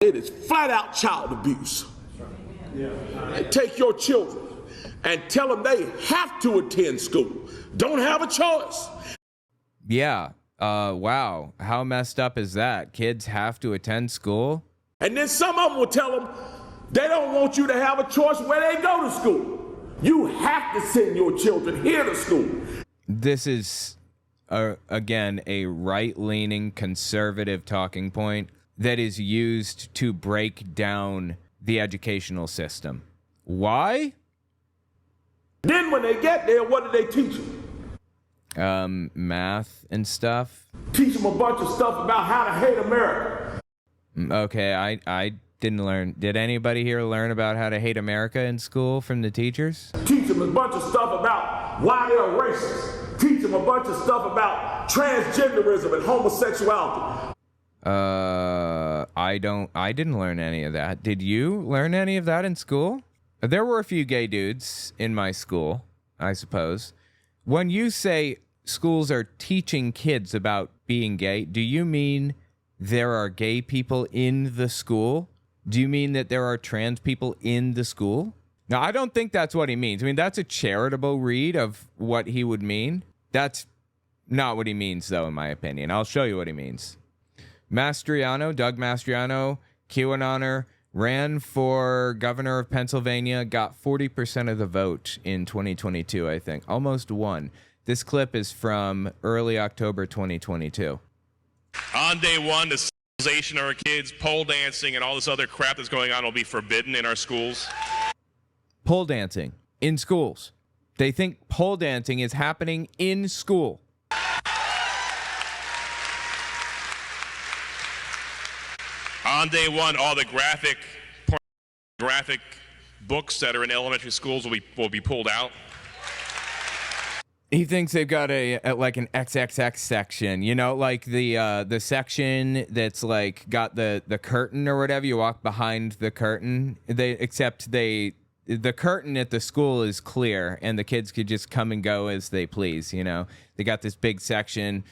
It is flat out child abuse. And take your children and tell them they have to attend school. Don't have a choice. Yeah. Wow. How messed up is that? Kids have to attend school? And then some of them will tell them they don't want you to have a choice where they go to school. You have to send your children here to school. This is, again, a right-leaning conservative talking point that is used to break down the educational system. Why? Then when they get there, what do they teach them? Math and stuff. Teach them a bunch of stuff about how to hate America. Okay, I didn't learn. Did anybody here learn about how to hate America in school from the teachers? Teach them a bunch of stuff about why they're racist. Teach them a bunch of stuff about transgenderism and homosexuality. I didn't learn any of that. Did you learn any of that in school? There were a few gay dudes in my school, I suppose. When you say schools are teaching kids about being gay, do you mean there are gay people in the school? Do you mean that there are trans people in the school? Now, I don't think that's what he means. I mean, that's a charitable read of what he would mean. That's not what he means, though, in my opinion. I'll show you what he means. Mastriano, Doug Mastriano, QAnoner, ran for governor of Pennsylvania, got 40% of the vote in 2022, I think. Almost won. This clip is from early October 2022. On day one, the sexualization of our kids, pole dancing, and all this other crap that's going on will be forbidden in our schools. Pole dancing in schools. They think pole dancing is happening in school. On day one, all the graphic books that are in elementary schools will be pulled out. He thinks they've got like an XXX section, you know, like the section that's like got the curtain or whatever. You walk behind the curtain. The curtain at the school is clear, and the kids could just come and go as they please. You know, they got this big section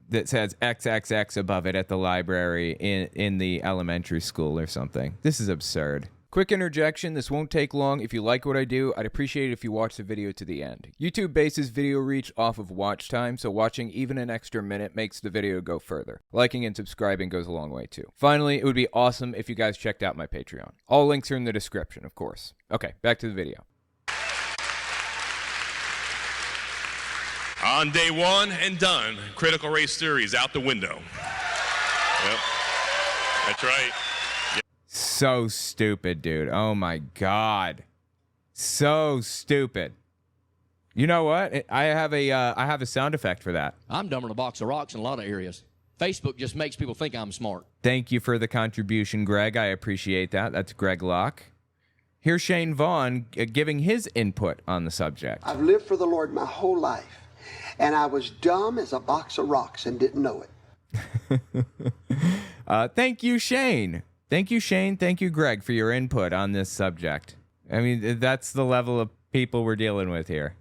that says XXX above it at the library in the elementary school or something. This is absurd. Quick interjection, this won't take long. If you like what I do, I'd appreciate it if you watch the video to the end. YouTube bases video reach off of watch time, so watching even an extra minute makes the video go further. Liking and subscribing goes a long way too. Finally, it would be awesome if you guys checked out my Patreon. All links are in the description, of course. Okay, back to the video. On day one and done, critical race theory is out the window. Yep, that's right. So stupid, dude. Oh my God. So stupid. You know what? I have a sound effect for that. I'm dumber than a box of rocks in a lot of areas. Facebook just makes people think I'm smart. Thank you for the contribution, Greg. I appreciate that. That's Greg Locke. Here's Shane Vaughn giving his input on the subject. I've lived for the Lord my whole life, and I was dumb as a box of rocks and didn't know it. Thank you, Shane. Thank you, Shane. Thank you, Greg, for your input on this subject. I mean, that's the level of people we're dealing with here.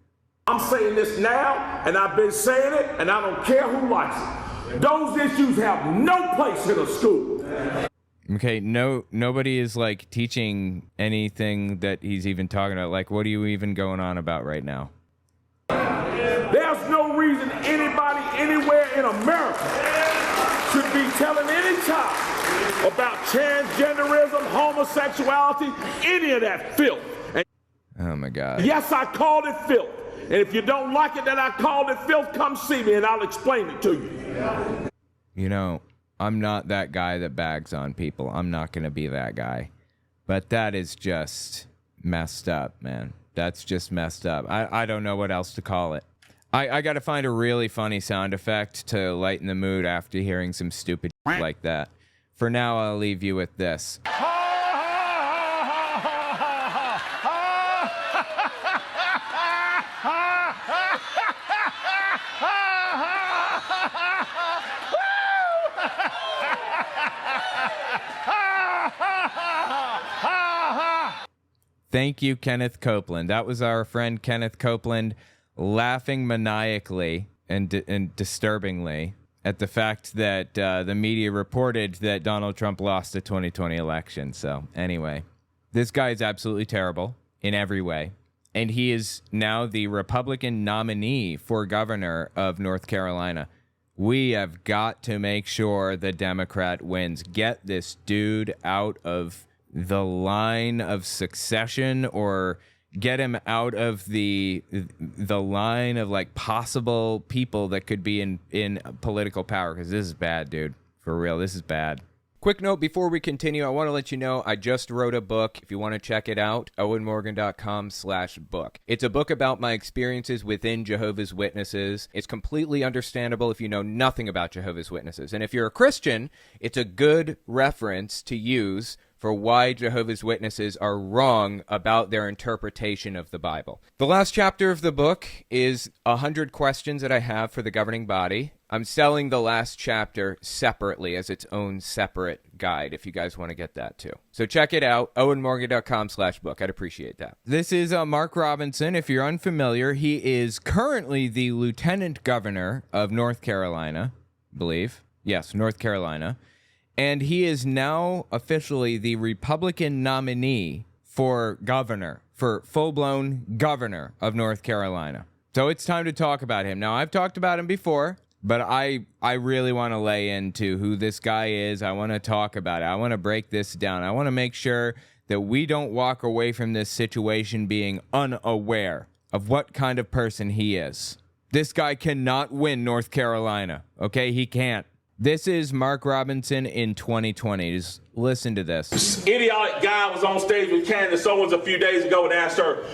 I'm saying this now, and I've been saying it, and I don't care who likes it. Those issues have no place in a school. Okay, nobody is like teaching anything that he's even talking about. Like, what are you even going on about right now? There's no reason anybody anywhere in America should be telling any child about transgenderism, homosexuality, any of that filth. And oh my God. yes, I called it filth. And if you don't like it that I called it filth, come see me and I'll explain it to you. You know, I'm not that guy that bags on people. I'm not going to be that guy. But that is just messed up, man. That's just messed up. I don't know what else to call it. I got to find a really funny sound effect to lighten the mood after hearing some stupid like that. For now, I'll leave you with this. Thank you, Kenneth Copeland. That was our friend Kenneth Copeland laughing maniacally and disturbingly at the fact that the media reported that Donald Trump lost the 2020 election. So anyway, this guy is absolutely terrible in every way. And he is now the Republican nominee for governor of North Carolina. We have got to make sure the Democrat wins. Get this dude out of the line of succession, or get him out of the line of like possible people that could be in political power, because this is bad, dude. For real, this is bad. Quick note before we continue, I want to let you know I just wrote a book. If you want to check it out, owenmorgan.com/book. It's a book about my experiences within Jehovah's Witnesses. It's completely understandable if you know nothing about Jehovah's Witnesses. And if you're a Christian, it's a good reference to use for why Jehovah's Witnesses are wrong about their interpretation of the Bible. The last chapter of the book is 100 questions that I have for the governing body. I'm selling the last chapter separately as its own separate guide if you guys want to get that too. So check it out, owenmorgan.com/book. I'd appreciate that. This is Mark Robinson. If you're unfamiliar, he is currently the lieutenant governor of North Carolina, I believe. Yes, North Carolina. And he is now officially the Republican nominee for governor, for full-blown governor of North Carolina. So it's time to talk about him. Now, I've talked about him before, but I really want to lay into who this guy is. I want to talk about it. I want to break this down. I want to make sure that we don't walk away from this situation being unaware of what kind of person he is. This guy cannot win North Carolina, okay? He can't. This is Mark Robinson in 2020. Just listen to this. Idiotic guy was on stage with Candace Owens a few days ago and asked her.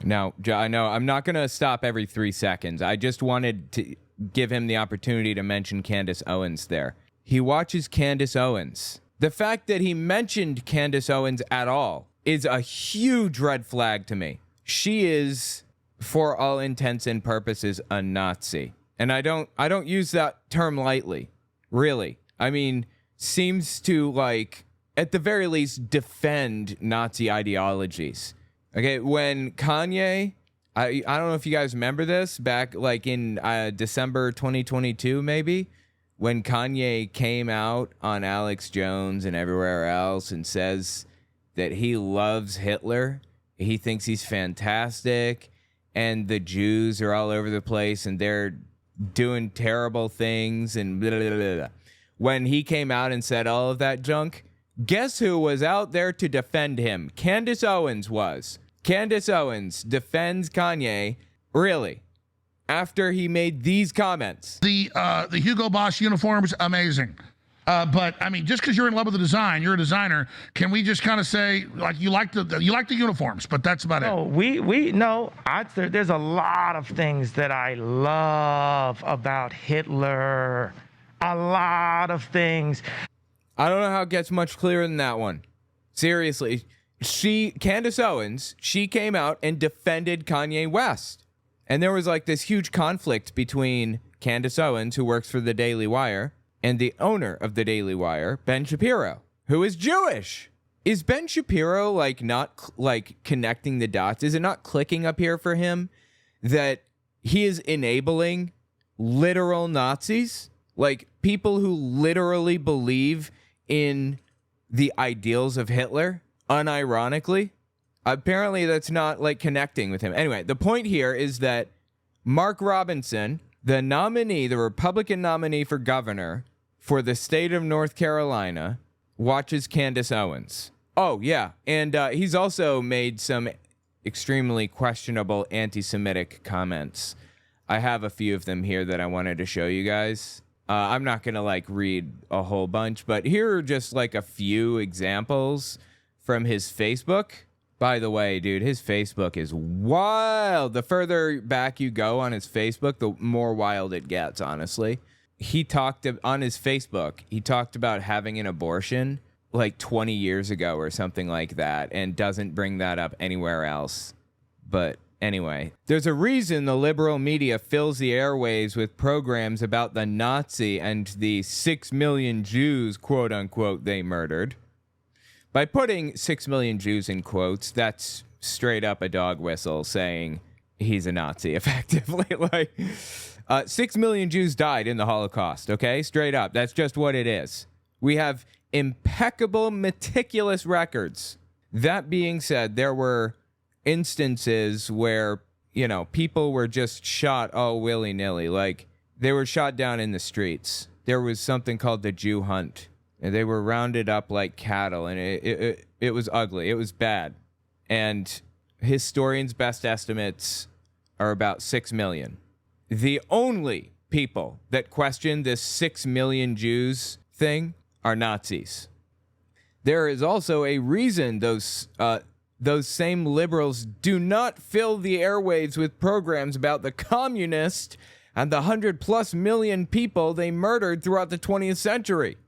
Now, I know I'm not going to stop every 3 seconds. I just wanted to give him the opportunity to mention Candace Owens there. He watches Candace Owens. The fact that he mentioned Candace Owens at all is a huge red flag to me. She is, for all intents and purposes, a Nazi. And I don't use that term lightly, really. I mean, seems to, like, at the very least, defend Nazi ideologies. Okay, when Kanye, I don't know if you guys remember this, back like in December 2022, maybe, when Kanye came out on Alex Jones and everywhere else and says that he loves Hitler, he thinks he's fantastic, and the Jews are all over the place and they're doing terrible things and blah, blah, blah, blah. When he came out and said all of that junk, guess who was out there to defend him? Candace Owens was. Candace Owens defends Kanye, really, after he made these comments. The Hugo Boss uniforms, amazing. But I mean, just because you're in love with the design, you're a designer. Can we just kind of say, like, you like the uniforms, but that's about it? No. There's a lot of things that I love about Hitler. A lot of things. I don't know how it gets much clearer than that one. Seriously, Candace Owens, she came out and defended Kanye West, and there was like this huge conflict between Candace Owens, who works for the Daily Wire, and the owner of the Daily Wire, Ben Shapiro, who is Jewish. Is Ben Shapiro not connecting the dots? Is it not clicking up here for him that he is enabling literal Nazis? Like people who literally believe in the ideals of Hitler, unironically? Apparently that's not like connecting with him. Anyway, the point here is that Mark Robinson, the nominee, the Republican nominee for governor for the state of North Carolina, watches Candace Owens. Oh, yeah. And he's also made some extremely questionable anti-Semitic comments. I have a few of them here that I wanted to show you guys. I'm not going to read a whole bunch, but here are just a few examples from his Facebook. By the way, dude, his Facebook is wild. The further back you go on his Facebook, the more wild it gets, honestly. He talked on his Facebook, he talked about having an abortion 20 years ago or something like that, and doesn't bring that up anywhere else. But anyway, there's a reason the liberal media fills the airwaves with programs about the Nazi and the 6 million Jews, quote unquote, they murdered. By putting 6 million Jews in quotes, that's straight up a dog whistle saying he's a Nazi, effectively. Like, 6 million Jews died in the Holocaust, okay? Straight up. That's just what it is. We have impeccable, meticulous records. That being said, there were instances where, you know, people were just shot willy-nilly. Like, they were shot down in the streets. There was something called the Jew hunt. And they were rounded up like cattle, and it was ugly. It was bad. And historians' best estimates are about 6 million. The only people that question this 6 million Jews thing are Nazis. There is also a reason those same liberals do not fill the airwaves with programs about the communists and the 100+ million people they murdered throughout the 20th century.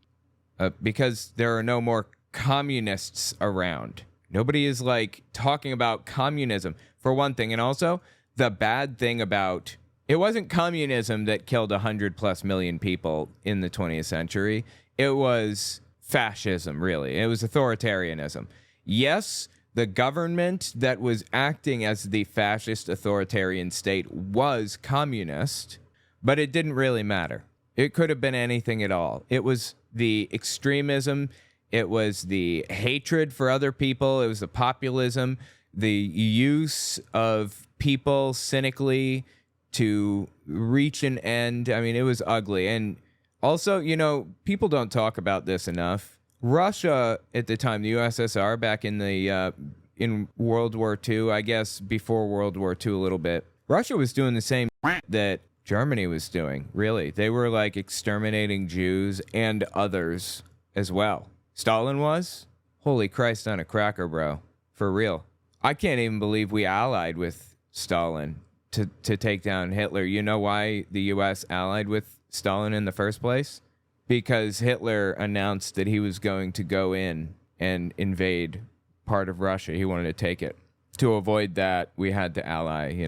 Because there are no more communists around. Nobody is like talking about communism, for one thing. And also, the bad thing about it wasn't communism that killed 100+ million people in the 20th century. It was fascism, really. It was authoritarianism. Yes, the government that was acting as the fascist authoritarian state was communist, but it didn't really matter. It could have been anything at all. It was the extremism, it was the hatred for other people, it was the populism, the use of people cynically to reach an end. I mean, it was ugly. And also, you know, people don't talk about this enough. Russia at the time, the USSR, back in the in World War II, I guess before World War II a little bit, Russia was doing the same that Germany was doing, really. They were like exterminating Jews and others as well. Stalin was? Holy Christ on a cracker, bro. For real. I can't even believe we allied with Stalin to take down Hitler. You know why the U.S. allied with Stalin in the first place? Because Hitler announced that he was going to go in and invade part of Russia. He wanted to take it. To avoid that, we had to ally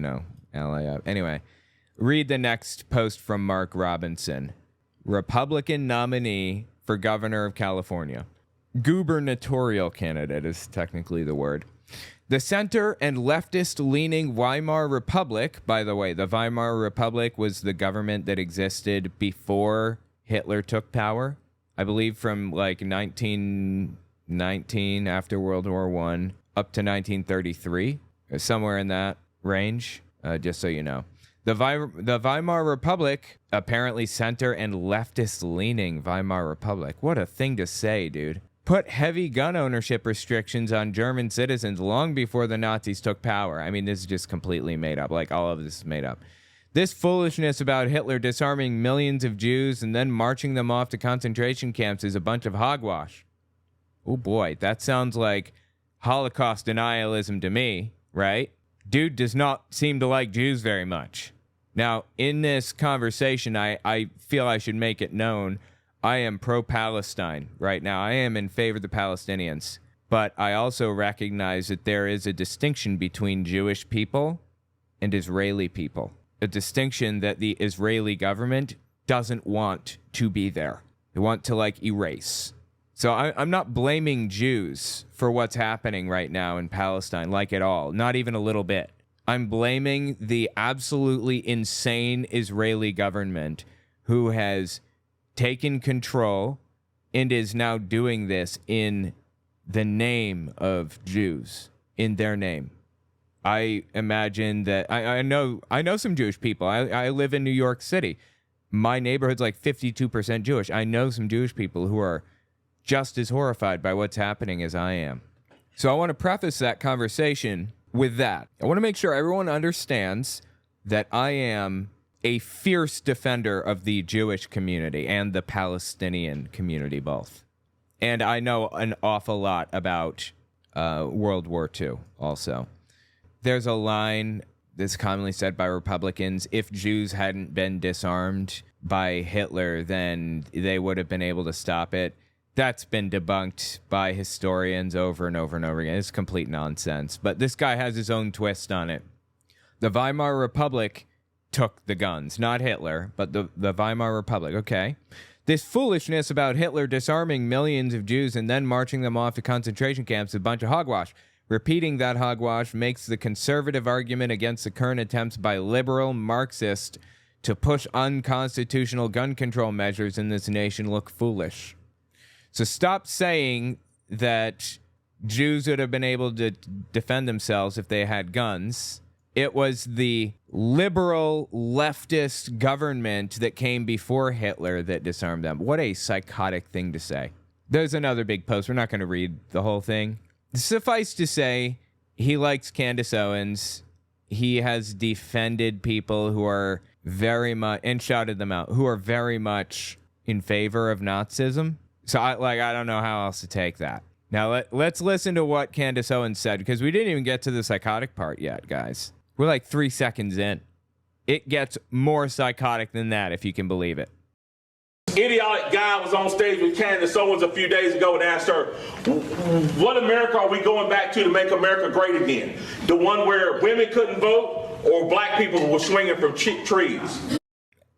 up. Anyway. Read the next post from Mark Robinson, Republican nominee for governor of California. Gubernatorial candidate is technically the word. The center and leftist-leaning Weimar Republic, by the way, the Weimar Republic was the government that existed before Hitler took power. I believe from like 1919 after World War I up to 1933, somewhere in that range, just so you know. The Weimar Republic, apparently center and leftist-leaning Weimar Republic. What a thing to say, dude. Put heavy gun ownership restrictions on German citizens long before the Nazis took power. I mean, this is just completely made up. Like, all of this is made up. This foolishness about Hitler disarming millions of Jews and then marching them off to concentration camps is a bunch of hogwash. Oh boy, that sounds like Holocaust denialism to me, right? Dude does not seem to like Jews very much. Now, in this conversation, I feel I should make it known I am pro-Palestine right now. I am in favor of the Palestinians. But I also recognize that there is a distinction between Jewish people and Israeli people. A distinction that the Israeli government doesn't want to be there. They want to, like, erase. So I'm not blaming Jews for what's happening right now in Palestine, like at all. Not even a little bit. I'm blaming the absolutely insane Israeli government who has taken control and is now doing this in the name of Jews, in their name. I imagine that I know some Jewish people. I live in New York City. My neighborhood's like 52% Jewish. I know some Jewish people who are just as horrified by what's happening as I am. So I want to preface that conversation with that. I want to make sure everyone understands that I am a fierce defender of the Jewish community and the Palestinian community both. And I know an awful lot about World War II also. There's a line that's commonly said by Republicans: if Jews hadn't been disarmed by Hitler, then they would have been able to stop it. That's been debunked by historians over and over and over again. It's complete nonsense. But this guy has his own twist on it. The Weimar Republic took the guns. Not Hitler, but the Weimar Republic. Okay. This foolishness about Hitler disarming millions of Jews and then marching them off to concentration camps is a bunch of hogwash. Repeating that hogwash makes the conservative argument against the current attempts by liberal Marxists to push unconstitutional gun control measures in this nation look foolish. So stop saying that Jews would have been able to defend themselves if they had guns. It was the liberal leftist government that came before Hitler that disarmed them. What a psychotic thing to say. There's another big post. We're not going to read the whole thing. Suffice to say, he likes Candace Owens. He has defended people who are very much, and shouted them out, who are very much in favor of Nazism. So I don't know how else to take that. Now let's listen to what Candace Owens said, because we didn't even get to the psychotic part yet, guys. We're like 3 seconds in. It gets more psychotic than that, if you can believe it. Idiotic guy was on stage with Candace Owens a few days ago and asked her, what America are we going back to make America great again? The one where women couldn't vote or black people were swinging from trees?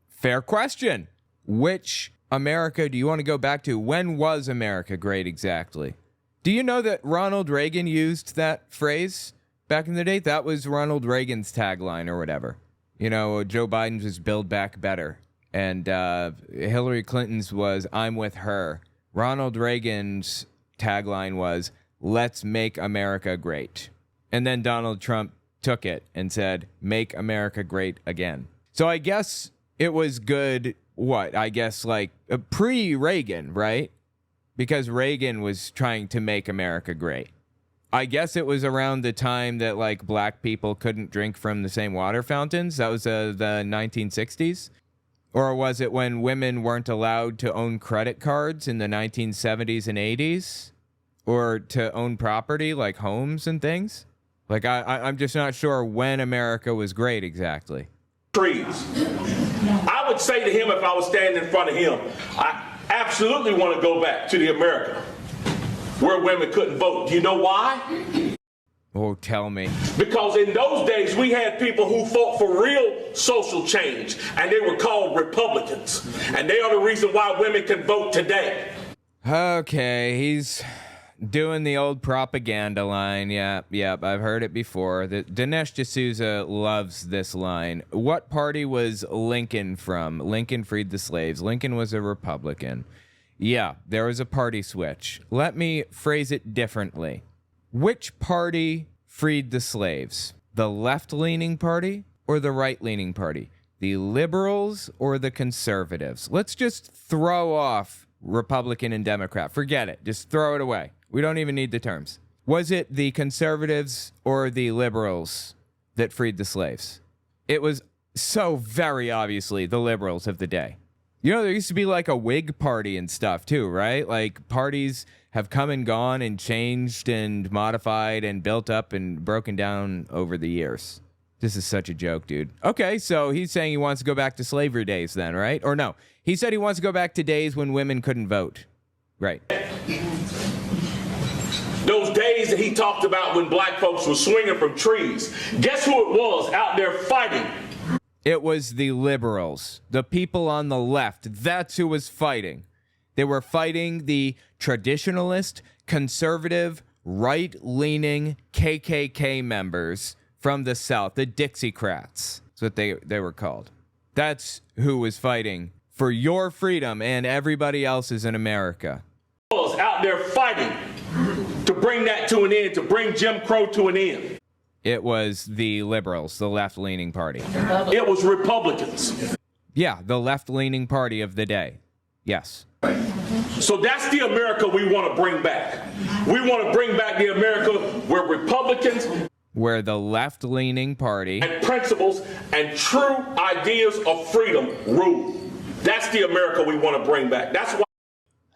Fair question. Which America do you want to go back to? When was America great exactly? Do you know that Ronald Reagan used that phrase back in the day? That was Ronald Reagan's tagline or whatever. You know, Joe Biden's was Build Back Better. And Hillary Clinton's was I'm with her. Ronald Reagan's tagline was let's make America great. And then Donald Trump took it and said make America great again. So I guess it was good, like pre-Reagan, right? Because Reagan was trying to make America great. I guess it was around the time that like black people couldn't drink from the same water fountains. That was the 1960s. Or was it when women weren't allowed to own credit cards in the 1970s and 80s? Or to own property like homes and things? Like, I'm just not sure when America was great exactly. Trees. I would say to him if I was standing in front of him, I absolutely want to go back to the America where women couldn't vote. Do you know why? Oh, tell me. Because in those days, we had people who fought for real social change, and they were called Republicans. And they are the reason why women can vote today. Okay, he's doing the old propaganda line. Yep, I've heard it before. Dinesh D'Souza loves this line. What party was Lincoln from? Lincoln freed the slaves. Lincoln was a Republican. Yeah, there was a party switch. Let me phrase it differently. Which party freed the slaves? The left-leaning party or the right-leaning party? The liberals or the conservatives? Let's just throw off Republican and Democrat. Forget it. Just throw it away. We don't even need the terms. Was it the conservatives or the liberals that freed the slaves? It was so very obviously the liberals of the day. You know, there used to be like a Whig party and stuff too, right? Like parties have come and gone and changed and modified and built up and broken down over the years. This is such a joke, dude. Okay, so he's saying he wants to go back to slavery days then, right? Or no, he said he wants to go back to days when women couldn't vote. Right. Those days that he talked about when black folks were swinging from trees. Guess who it was out there fighting? It was the liberals, the people on the left. That's who was fighting. They were fighting the traditionalist, conservative, right-leaning KKK members from the South, the Dixiecrats. That's what they were called. That's who was fighting for your freedom and everybody else's in America. Was out there fighting to bring that to an end, to bring Jim Crow to an end. It was the liberals, the left-leaning party. It was Republicans. Yeah, the left-leaning party of the day. Yes. So that's the America we want to bring back. We want to bring back the America where Republicans, where the left-leaning party and principles and true ideas of freedom rule. That's the America we want to bring back. That's why.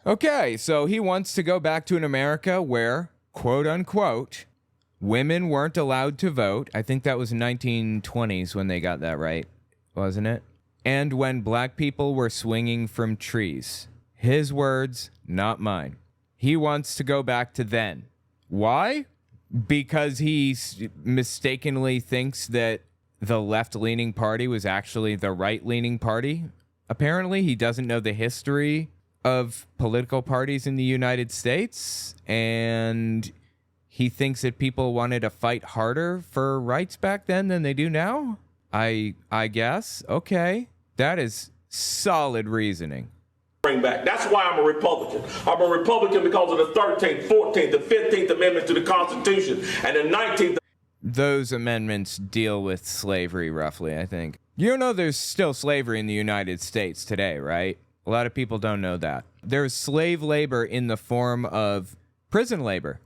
Okay, so he wants to go back to an America where, quote unquote, women weren't allowed to vote. I think that was 1920s when they got that right, wasn't it? And when black people were swinging from trees. His words, not mine. He wants to go back to then. Why? Because he mistakenly thinks that the left-leaning party was actually the right-leaning party. Apparently, he doesn't know the history of political parties in the United States, and he thinks that people wanted to fight harder for rights back then than they do now? I guess. Okay. That is solid reasoning. Bring back. That's why I'm a Republican. I'm a Republican because of the 13th, 14th, the 15th Amendment to the Constitution, and the 19th. Those amendments deal with slavery, roughly, I think. You know there's still slavery in the United States today, right? A lot of people don't know that. There's slave labor in the form of prison labor.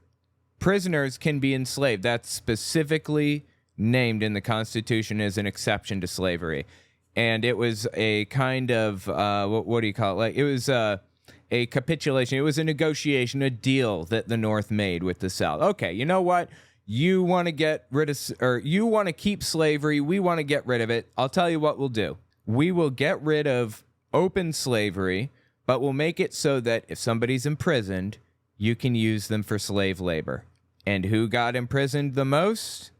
Prisoners can be enslaved. That's specifically named in the Constitution as an exception to slavery. And it was a kind of, what do you call it? Like, it was a capitulation. It was a negotiation, a deal that the North made with the South. Okay, you know what? You want to get rid of, or you want to keep slavery. We want to get rid of it. I'll tell you what we'll do. We will get rid of open slavery, but we'll make it so that if somebody's imprisoned, you can use them for slave labor. And who got imprisoned the most?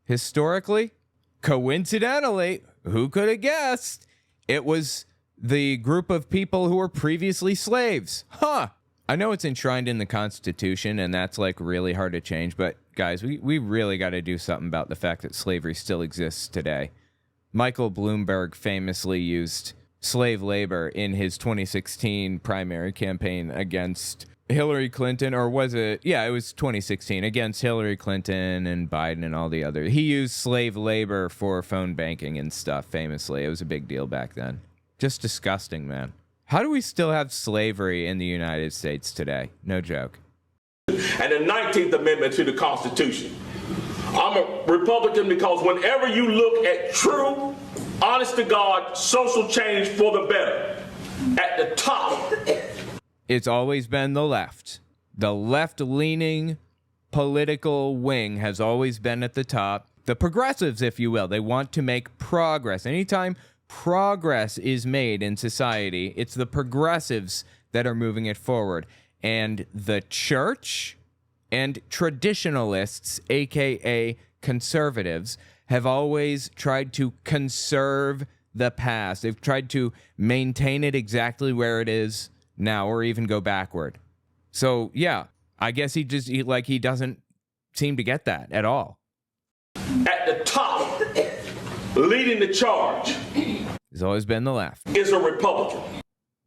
Historically? Coincidentally, who could have guessed? It was the group of people who were previously slaves. Huh. I know it's enshrined in the Constitution, and that's like really hard to change, but guys, we really got to do something about the fact that slavery still exists today. Michael Bloomberg famously used slave labor in his 2016 primary campaign against Hillary Clinton, or was it? Yeah, it was 2016, against Hillary Clinton and Biden and all the others. He used slave labor for phone banking and stuff, famously. It was a big deal back then. Just disgusting, man. How do we still have slavery in the United States today? No joke. And the 19th Amendment to the Constitution. I'm a Republican because whenever you look at true, honest to God, social change for the better, at the top, it's always been the left. The left-leaning political wing has always been at the top. The progressives, if you will, they want to make progress. Anytime progress is made in society, it's the progressives that are moving it forward. And the church and traditionalists, aka conservatives, have always tried to conserve the past. They've tried to maintain it exactly where it is now, or even go backward. So yeah, I guess he doesn't seem to get that at all. At the top, leading the charge, He's always been the left. Is a Republican.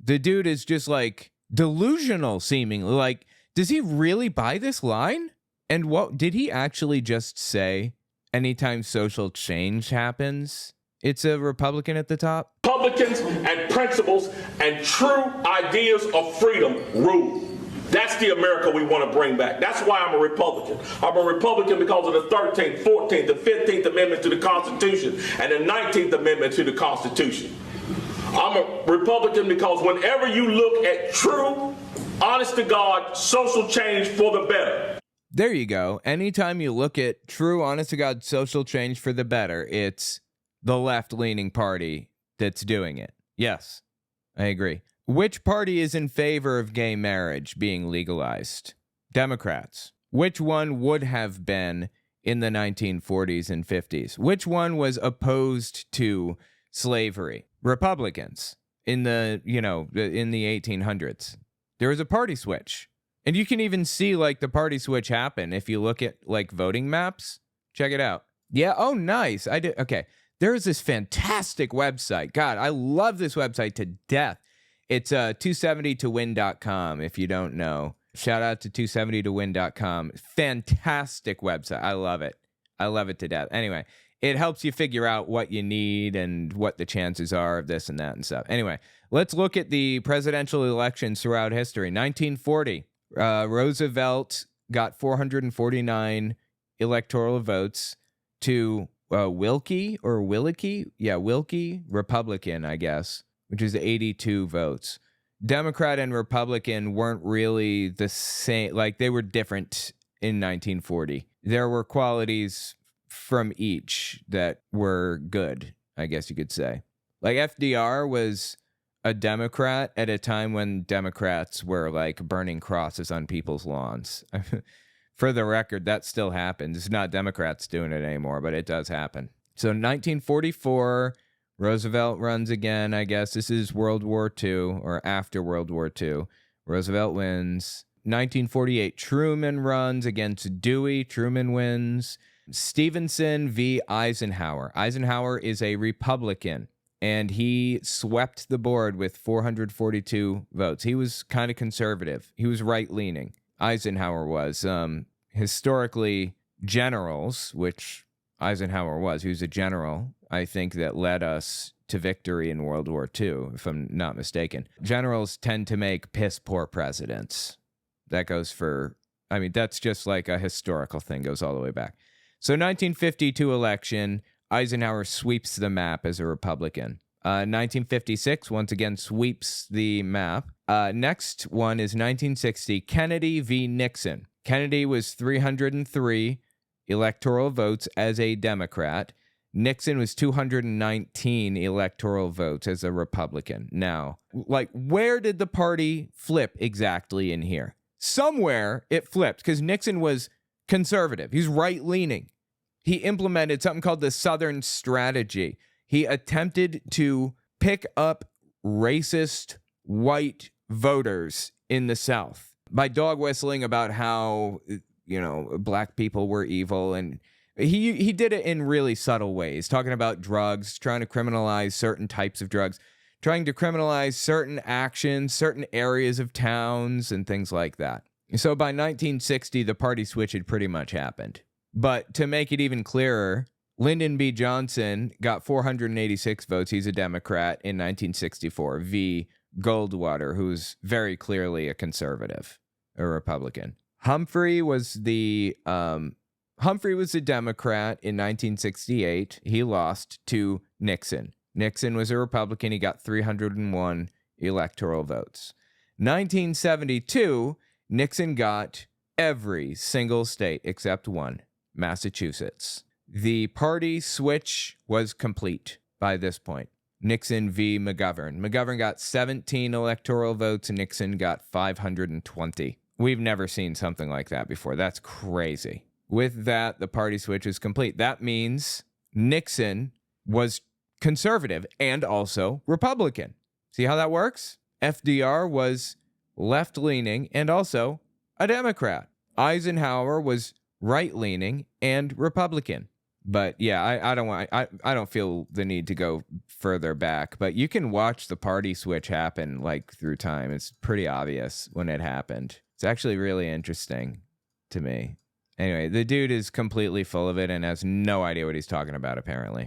The dude is just like delusional, seemingly. Like, does he really buy this line? And what did he actually just say? Anytime social change happens, it's a Republican at the top? Republicans and principles and true ideas of freedom rule. That's the America we want to bring back. That's why I'm a Republican. I'm a Republican because of the 13th, 14th, the 15th Amendment to the Constitution, and the 19th Amendment to the Constitution. I'm a Republican because whenever you look at true, honest to God, social change for the better. There you go. Anytime you look at true, honest to God, social change for the better, it's the left-leaning party that's doing it. Yes, I agree. Which party is in favor of gay marriage being legalized? Democrats. Which one would have been in the 1940s and 50s? Which one was opposed to slavery? Republicans in the 1800s. There was a party switch. And you can even see like the party switch happen if you look at like voting maps. Check it out. Yeah, oh nice. I did. Okay. There is this fantastic website. God, I love this website to death. It's 270towin.com if you don't know. Shout out to 270towin.com. Fantastic website. I love it. I love it to death. Anyway, it helps you figure out what you need and what the chances are of this and that and stuff. Anyway, let's look at the presidential elections throughout history. 1940, Roosevelt got 449 electoral votes to Wilkie, Republican, I guess, which is 82 votes. Democrat and Republican weren't really the same. Like, they were different in 1940. There were qualities from each that were good, I guess you could say. Like, FDR was a Democrat at a time when Democrats were, like, burning crosses on people's lawns. For the record, that still happens. It's not Democrats doing it anymore, but it does happen. So 1944, Roosevelt runs again, I guess. This is World War II, or after World War II. Roosevelt wins. 1948, Truman runs against Dewey. Truman wins. Stevenson v. Eisenhower. Eisenhower is a Republican, and he swept the board with 442 votes. He was kind of conservative. He was right-leaning. Eisenhower was. Historically, generals, which Eisenhower was, he was a general, I think, that led us to victory in World War II, if I'm not mistaken. Generals tend to make piss-poor presidents. That goes for, I mean, that's just like a historical thing, goes all the way back. So 1952 election, Eisenhower sweeps the map as a Republican. 1956, once again, sweeps the map. Next one is 1960, Kennedy v. Nixon. Kennedy was 303 electoral votes as a Democrat. Nixon was 219 electoral votes as a Republican. Now, like, where did the party flip exactly in here? Somewhere it flipped, because Nixon was conservative. He's right-leaning. He implemented something called the Southern Strategy. He attempted to pick up racist white voters in the South by dog whistling about how, you know, black people were evil. And he did it in really subtle ways, talking about drugs, trying to criminalize certain types of drugs, trying to criminalize certain actions, certain areas of towns, and things like that. So by 1960, the party switch had pretty much happened. But to make it even clearer, Lyndon B. Johnson got 486 votes. He's a Democrat in 1964 v. Goldwater, who's very clearly a conservative, a Republican. Humphrey was a Democrat in 1968. He lost to Nixon. Nixon was a Republican. He got 301 electoral votes. 1972, Nixon got every single state except one, Massachusetts. The party switch was complete by this point. Nixon v. McGovern. McGovern got 17 electoral votes, and Nixon got 520. We've never seen something like that before. That's crazy. With that, the party switch is complete. That means Nixon was conservative and also Republican. See how that works? FDR was left-leaning and also a Democrat. Eisenhower was right-leaning and Republican. But yeah, I don't feel the need to go further back. But you can watch the party switch happen like through time. It's pretty obvious when it happened. It's actually really interesting to me. Anyway, the dude is completely full of it and has no idea what he's talking about, apparently.